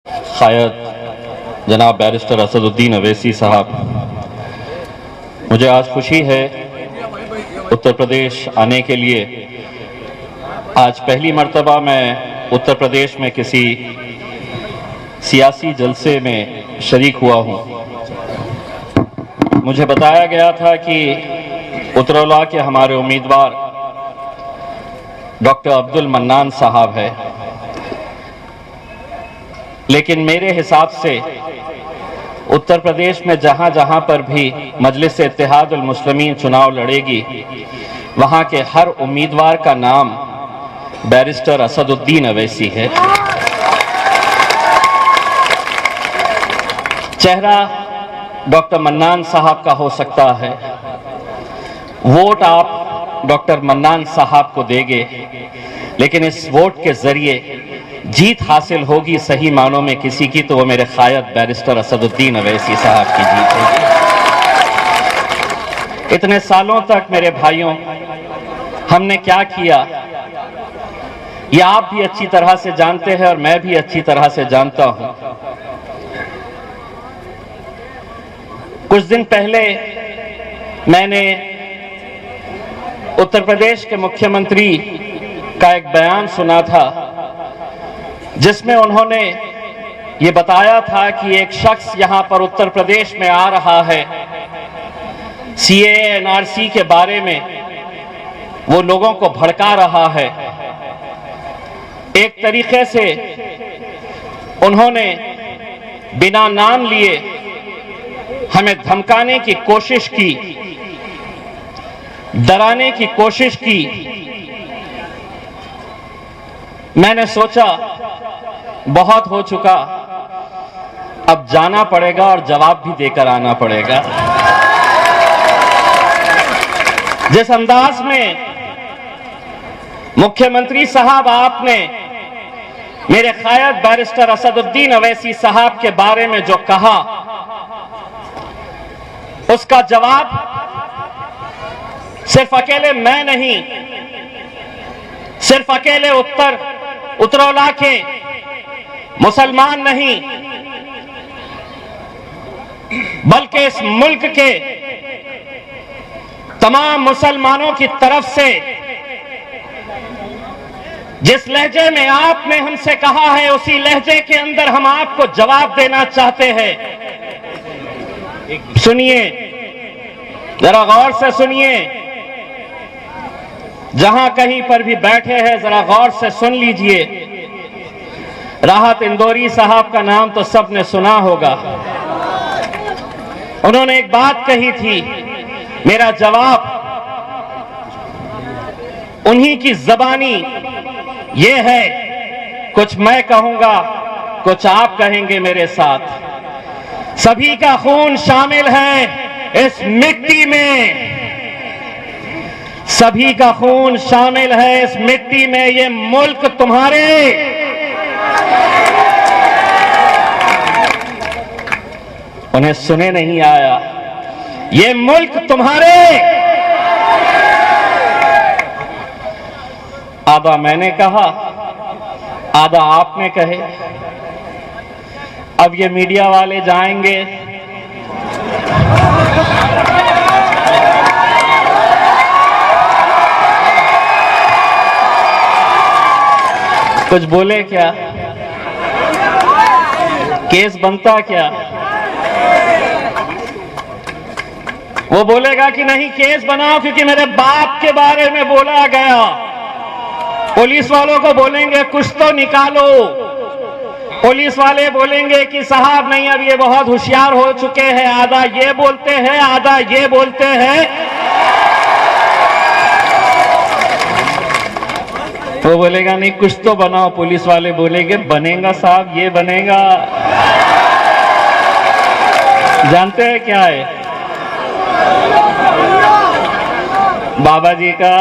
शायद जनाब बैरिस्टर असदुद्दीन अवैसी साहब, मुझे आज खुशी है उत्तर प्रदेश आने के लिए। आज पहली मर्तबा मैं उत्तर प्रदेश में किसी सियासी जलसे में शरीक हुआ हूँ। मुझे बताया गया था कि उत्तरौला के हमारे उम्मीदवार डॉक्टर अब्दुल मन्नान साहब है, लेकिन मेरे हिसाब से उत्तर प्रदेश में जहां जहां पर भी मजलिस इत्तेहादुल मुस्लिमीन चुनाव लड़ेगी, वहां के हर उम्मीदवार का नाम बैरिस्टर असदुद्दीन अवैसी है। चेहरा डॉक्टर मन्नान साहब का हो सकता है, वोट आप डॉक्टर मन्नान साहब को देंगे, लेकिन इस वोट के जरिए जीत हासिल होगी सही मानों में किसी की, तो वो मेरे क़ायद बैरिस्टर असदुद्दीन अवैसी साहब की जीत होगी। इतने सालों तक मेरे भाइयों हमने क्या किया, ये आप भी अच्छी तरह से जानते हैं और मैं भी अच्छी तरह से जानता हूं। कुछ दिन पहले मैंने उत्तर प्रदेश के मुख्यमंत्री का एक बयान सुना था, जिसमें उन्होंने ये बताया था कि एक शख्स यहां पर उत्तर प्रदेश में आ रहा है, सीएए एनआरसी के बारे में वो लोगों को भड़का रहा है। एक तरीके से उन्होंने बिना नाम लिए हमें धमकाने की कोशिश की, डराने की कोशिश की। मैंने सोचा बहुत हो चुका, अब जाना पड़ेगा और जवाब भी देकर आना पड़ेगा। जिस अंदाज में मुख्यमंत्री साहब आपने मेरे क़ायद बैरिस्टर असदुद्दीन अवैसी साहब के बारे में जो कहा, उसका जवाब सिर्फ अकेले मैं नहीं, सिर्फ अकेले उत्तरौला के मुसलमान नहीं, बल्कि इस मुल्क के तमाम मुसलमानों की तरफ से जिस लहजे में आपने हमसे कहा है, उसी लहजे के अंदर हम आपको जवाब देना चाहते हैं। सुनिए, जरा गौर से सुनिए, जहां कहीं पर भी बैठे हैं जरा गौर से सुन लीजिए। राहत इंदौरी साहब का नाम तो सबने सुना होगा। उन्होंने एक बात कही थी, मेरा जवाब उन्हीं की ज़बानी ये है, कुछ मैं कहूंगा कुछ आप कहेंगे मेरे साथ। सभी का खून शामिल है इस मिट्टी में, सभी का खून शामिल है इस मिट्टी में। ये मुल्क तुम्हारे, उन्हें सुने नहीं आया, ये मुल्क तुम्हारे। आधा मैंने कहा, आधा आपने कहे। अब ये मीडिया वाले जाएंगे, कुछ बोले क्या, केस बनता क्या? वो बोलेगा कि नहीं केस बनाओ क्योंकि मेरे बाप के बारे में बोला गया। पुलिस वालों को बोलेंगे कुछ तो निकालो, पुलिस वाले बोलेंगे कि साहब नहीं, अब ये बहुत होशियार हो चुके हैं। आधा ये बोलते हैं, आधा ये बोलते हैं। वो बोलेगा नहीं कुछ तो बनाओ, पुलिस वाले बोलेंगे बनेगा साहब, ये बनेगा। जानते हैं क्या है बाबा जी का?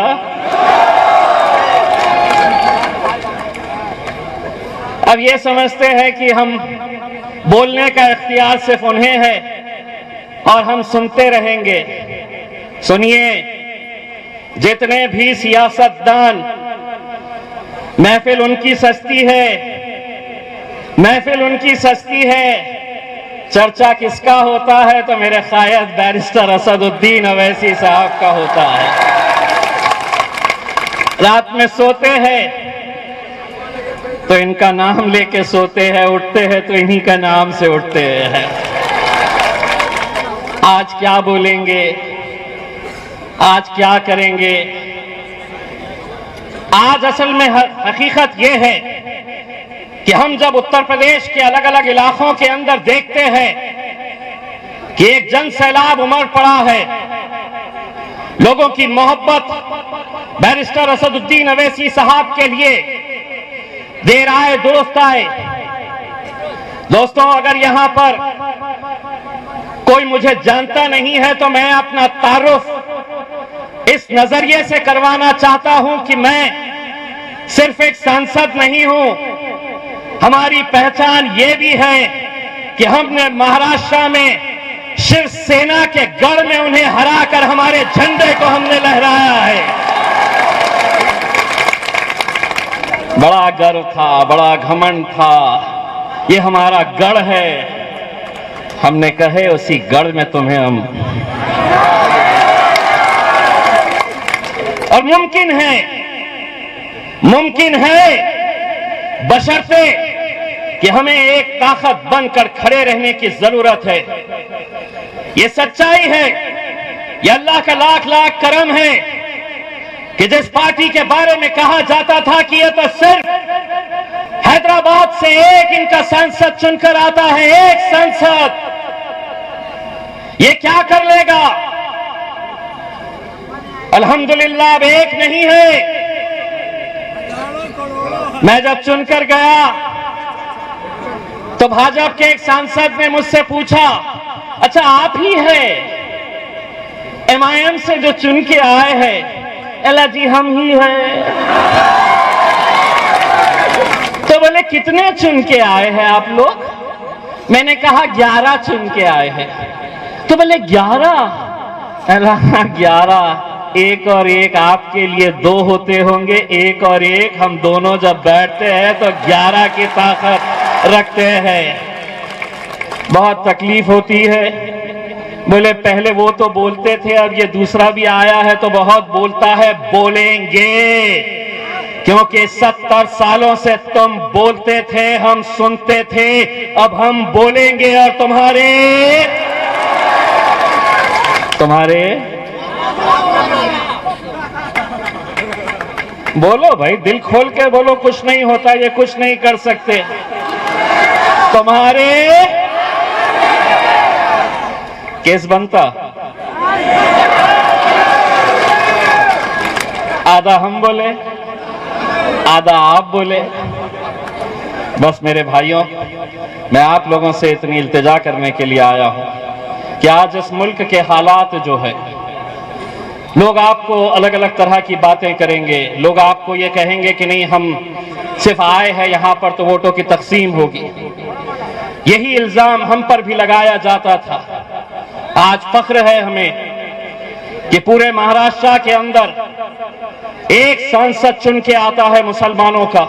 अब ये समझते हैं कि हम बोलने का इख्तियार सिर्फ उन्हें है और हम सुनते रहेंगे। सुनिए, जितने भी सियासतदान, महफिल उनकी सस्ती है, महफिल उनकी सस्ती है, चर्चा किसका होता है तो मेरे शायद बैरिस्टर असदुद्दीन अवैसी साहब का होता है। रात में सोते हैं तो इनका नाम लेके सोते हैं, उठते हैं तो इन्हीं का नाम से उठते हैं। आज क्या बोलेंगे, आज क्या करेंगे? आज असल में हकीकत यह है कि हम जब उत्तर प्रदेश के अलग अलग इलाकों के अंदर देखते हैं कि एक जन सैलाब उमड़ पड़ा है, लोगों की मोहब्बत बैरिस्टर असदुद्दीन अवैसी साहब के लिए, देर आए दुरुस्त आए। दोस्तों, अगर यहां पर कोई मुझे जानता नहीं है तो मैं अपना तारुफ इस नजरिए से करवाना चाहता हूं कि मैं सिर्फ एक सांसद नहीं हूं, हमारी पहचान ये भी है कि हमने महाराष्ट्र में शिवसेना के गढ़ में उन्हें हराकर हमारे झंडे को हमने लहराया है। बड़ा गर्व था, बड़ा घमंड था, ये हमारा गढ़ है। हमने कहे उसी गढ़ में तुम्हें हम, और मुमकिन है बशर्ते कि हमें एक ताकत बनकर खड़े रहने की जरूरत है। ये सच्चाई है, ये अल्लाह का लाख लाख करम है कि जिस पार्टी के बारे में कहा जाता था कि ये तो सिर्फ हैदराबाद से एक इनका सांसद चुनकर आता है, एक सांसद, ये क्या कर लेगा? अल्हम्दुलिल्लाह अब एक नहीं है। मैं जब चुनकर गया तो भाजपा के एक सांसद ने मुझसे पूछा, अच्छा आप ही है MIM से जो चुन के आए हैं? अल्लाह जी हम ही हैं। तो बोले कितने चुन के आए हैं आप लोग? मैंने कहा 11 चुन के आए हैं। तो बोले 11? अल्लाह 11, एक और एक आपके लिए 2 होते होंगे, एक और एक हम दोनों जब बैठते हैं तो 11 की ताकत रखते हैं। बहुत तकलीफ होती है। बोले पहले वो तो बोलते थे, अब ये दूसरा भी आया है तो बहुत बोलता है। बोलेंगे, क्योंकि 70 सालों से तुम बोलते थे, हम सुनते थे, अब हम बोलेंगे और तुम्हारे बोलो भाई, दिल खोल के बोलो, कुछ नहीं होता, ये कुछ नहीं कर सकते। तुम्हारे केस बनता, आधा हम बोले, आधा आप बोले। बस मेरे भाइयों, मैं आप लोगों से इतनी इल्तिजा करने के लिए आया हूं कि आज इस मुल्क के हालात जो है, लोग आपको अलग अलग तरह की बातें करेंगे। लोग आपको ये कहेंगे कि नहीं हम सिर्फ आए हैं यहां पर तो वोटों की तकसीम होगी। यही इल्जाम हम पर भी लगाया जाता था। आज फख्र है हमें कि पूरे महाराष्ट्र के अंदर एक सांसद चुन के आता है मुसलमानों का,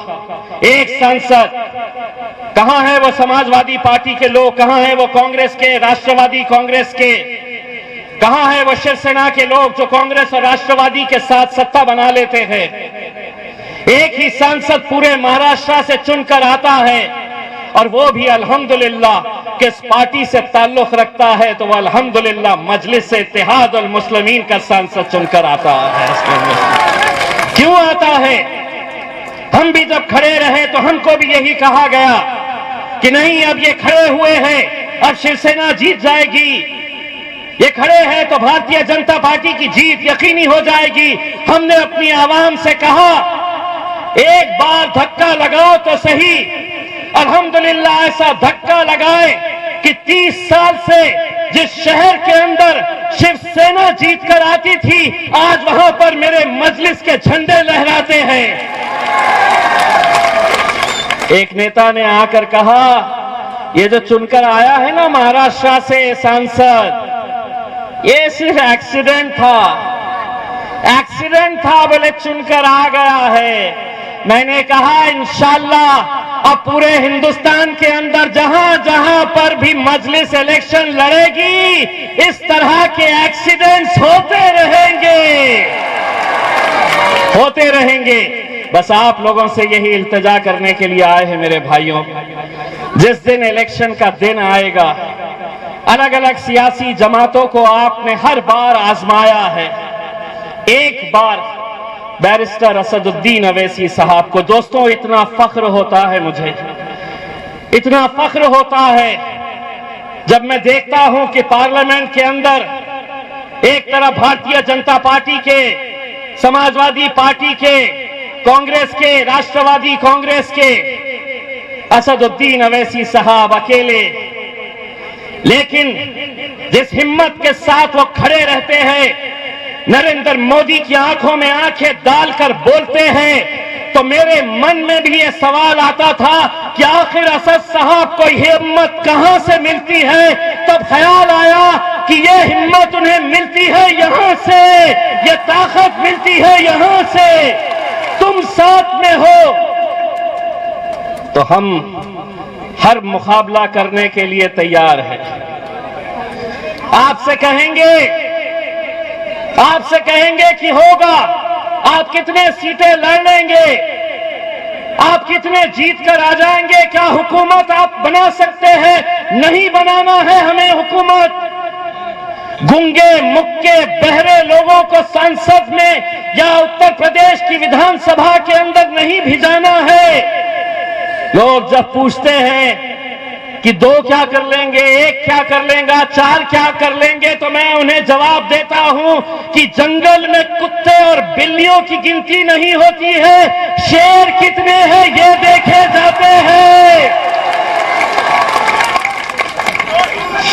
एक सांसद। कहां है वो समाजवादी पार्टी के लोग, कहां है वो कांग्रेस के, राष्ट्रवादी कांग्रेस के, कहां है वो शिवसेना के लोग जो कांग्रेस और राष्ट्रवादी के साथ सत्ता बना लेते हैं? एक ही सांसद पूरे महाराष्ट्र से चुनकर आता है, और वो भी अल्हम्दुलिल्लाह किस पार्टी से ताल्लुक रखता है तो वो अल्हम्दुलिल्लाह मजलिस से इत्तेहाद अल मुस्लिमीन का सांसद चुनकर आता है। क्यों आता है? हम भी जब खड़े रहे तो हमको भी यही कहा गया कि नहीं, अब ये खड़े हुए हैं, अब शिवसेना जीत जाएगी, ये खड़े हैं तो भारतीय जनता पार्टी की जीत यकीनी हो जाएगी। हमने अपनी आवाम से कहा, एक बार धक्का लगाओ तो सही। अल्हम्दुलिल्लाह ऐसा धक्का लगाए कि 30 साल से जिस शहर के अंदर शिवसेना जीत कर आती थी, आज वहां पर मेरे मजलिस के झंडे लहराते हैं। एक नेता ने आकर कहा, ये जो चुनकर आया है ना महाराष्ट्र से सांसद, ये सिर्फ एक्सीडेंट था, बोले चुनकर आ गया है। मैंने कहा इंशाअल्लाह अब पूरे हिंदुस्तान के अंदर जहां जहां पर भी मजलिस इलेक्शन लड़ेगी, इस तरह के एक्सीडेंट्स होते रहेंगे। बस आप लोगों से यही इल्तिजा करने के लिए आए हैं मेरे भाइयों, जिस दिन इलेक्शन का दिन आएगा, अलग अलग सियासी जमातों को आपने हर बार आजमाया है। एक बार बैरिस्टर असदुद्दीन अवैसी साहब को, दोस्तों इतना फख्र होता है, मुझे इतना फख्र होता है जब मैं देखता हूं कि पार्लियामेंट के अंदर एक तरफ भारतीय जनता पार्टी के, समाजवादी पार्टी के, कांग्रेस के, राष्ट्रवादी कांग्रेस के असदुद्दीन अवैसी साहब अकेले, लेकिन जिस हिम्मत के साथ वो खड़े रहते हैं, नरेंद्र मोदी की आंखों में आंखें डालकर बोलते हैं, तो मेरे मन में भी ये सवाल आता था कि आखिर असद साहब को हिम्मत कहां से मिलती है। तब ख्याल आया कि ये हिम्मत उन्हें मिलती है यहां से, ये ताकत मिलती है यहां से। तुम साथ में हो तो हम हर मुकाबला करने के लिए तैयार हैं। आपसे कहेंगे कि होगा, आप कितने सीटें लड़ लेंगे, आप कितने जीत कर आ जाएंगे, क्या हुकूमत आप बना सकते हैं? नहीं बनाना है हमें हुकूमत। गूंगे, मुक्के, बहरे लोगों को संसद में या उत्तर प्रदेश की विधानसभा के अंदर नहीं भिजाना है। लोग जब पूछते हैं कि 2 क्या कर लेंगे, 1 क्या कर लेंगे, 4 क्या कर लेंगे, तो मैं उन्हें जवाब देता हूं कि जंगल में कुत्ते और बिल्लियों की गिनती नहीं होती है, शेर कितने हैं ये देखे जाते हैं।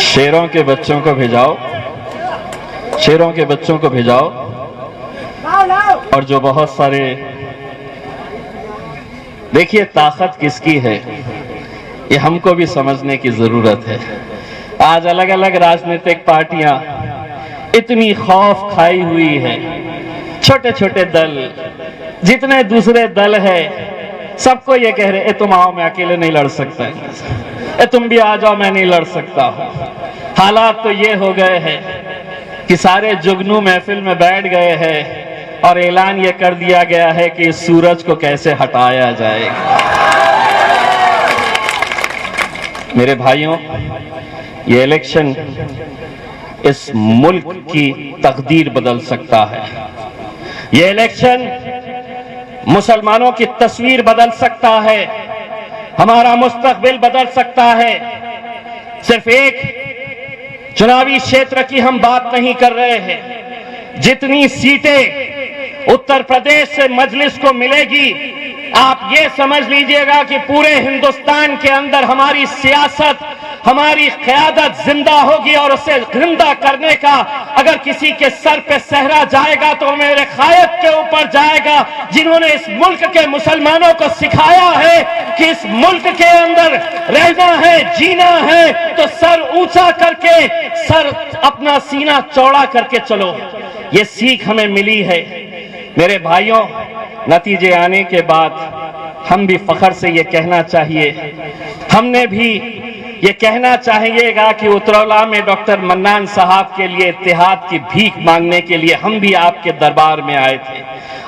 शेरों के बच्चों को भिजाओ, शेरों के बच्चों को भिजाओ, और जो बहुत सारे, देखिए ताकत किसकी है ये हमको भी समझने की जरूरत है। आज अलग अलग राजनीतिक पार्टियां इतनी खौफ खाई हुई है, छोटे छोटे दल, जितने दूसरे दल है, सबको ये कह रहे, तुम आओ, मैं अकेले नहीं लड़ सकता, तुम भी आ जाओ, मैं नहीं लड़ सकता हूं। हालात तो ये हो गए हैं कि सारे जुगनू महफिल में बैठ गए हैं और ऐलान ये कर दिया गया है कि इस सूरज को कैसे हटाया जाएगा। मेरे भाइयों, ये इलेक्शन इस मुल्क की तकदीर बदल सकता है। ये इलेक्शन मुसलमानों की तस्वीर बदल सकता है, हमारा मुस्तकबिल बदल सकता है। सिर्फ एक चुनावी क्षेत्र की हम बात नहीं कर रहे हैं, जितनी सीटें उत्तर प्रदेश से मजलिस को मिलेगी, आप ये समझ लीजिएगा कि पूरे हिंदुस्तान के अंदर हमारी सियासत, हमारी क़यादत जिंदा होगी, और उसे जिंदा करने का अगर किसी के सर पे सहरा जाएगा तो मेरे कायद के ऊपर जाएगा, जिन्होंने इस मुल्क के मुसलमानों को सिखाया है कि इस मुल्क के अंदर रहना है, जीना है, तो सर ऊंचा करके, सर अपना सीना चौड़ा करके चलो। ये सीख हमें मिली है। मेरे भाइयों, नतीजे आने के बाद हम भी फख्र से ये कहना चाहिए, हमने भी ये कहना चाहिएगा कि उतरौला में डॉक्टर मन्नान साहब के लिए इत्तेहाद की भीख मांगने के लिए हम भी आपके दरबार में आए थे,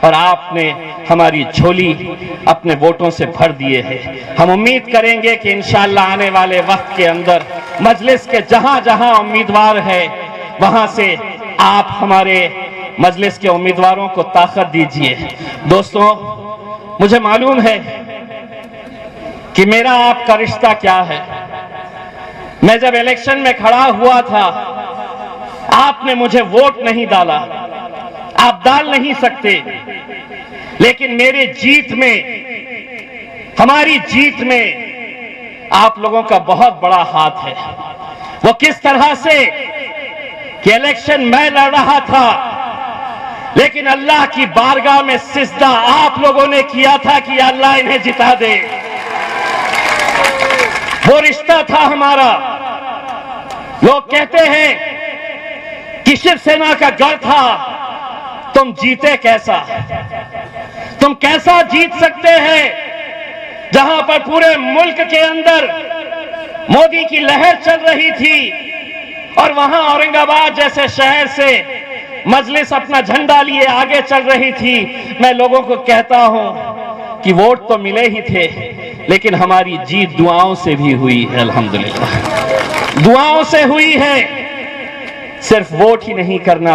और आपने हमारी झोली अपने वोटों से भर दिए हैं। हम उम्मीद करेंगे कि इंशाअल्लाह आने वाले वक्त के अंदर मजलिस के जहां जहां उम्मीदवार है, वहां से आप हमारे मजलिस के उम्मीदवारों को ताकत दीजिए। दोस्तों, मुझे मालूम है कि मेरा आपका रिश्ता क्या है। मैं जब इलेक्शन में खड़ा हुआ था, आपने मुझे वोट नहीं डाला, आप डाल नहीं सकते, लेकिन मेरे जीत में, हमारी जीत में आप लोगों का बहुत बड़ा हाथ है। वो किस तरह से कि इलेक्शन मैं लड़ रहा था, लेकिन अल्लाह की बारगाह में सिजदा आप लोगों ने किया था कि अल्लाह इन्हें जिता दे। वो रिश्ता था हमारा। लोग कहते हैं कि शिवसेना का गढ़ था, तुम जीते कैसा? तुम कैसा जीत सकते हैं जहां पर पूरे मुल्क के अंदर मोदी की लहर चल रही थी और वहां औरंगाबाद जैसे शहर से मजलिस अपना झंडा लिए आगे चल रही थी। मैं लोगों को कहता हूं कि वोट तो मिले ही थे, लेकिन हमारी जीत दुआओं से भी हुई है। अल्हम्दुलिल्लाह दुआओं से हुई है। सिर्फ वोट ही नहीं करना,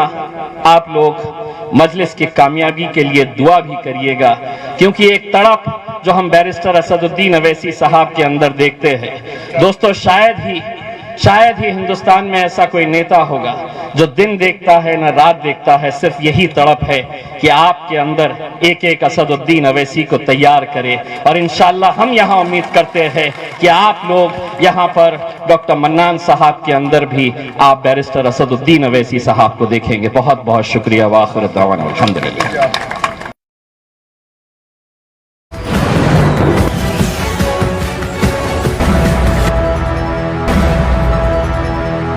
आप लोग मजलिस की कामयाबी के लिए दुआ भी करिएगा, क्योंकि एक तड़प जो हम बैरिस्टर असदुद्दीन अवैसी साहब के अंदर देखते हैं दोस्तों, शायद ही हिंदुस्तान में ऐसा कोई नेता होगा जो दिन देखता है ना रात देखता है। सिर्फ यही तड़प है कि आपके अंदर एक एक असदुद्दीन अवैसी को तैयार करे। और इंशाअल्लाह हम यहाँ उम्मीद करते हैं कि आप लोग यहाँ पर डॉक्टर मन्नान साहब के अंदर भी आप बैरिस्टर असदुद्दीन अवैसी साहब को देखेंगे। बहुत बहुत शुक्रिया। वाखिर दावाना अल्हम्दुलिल्लाह।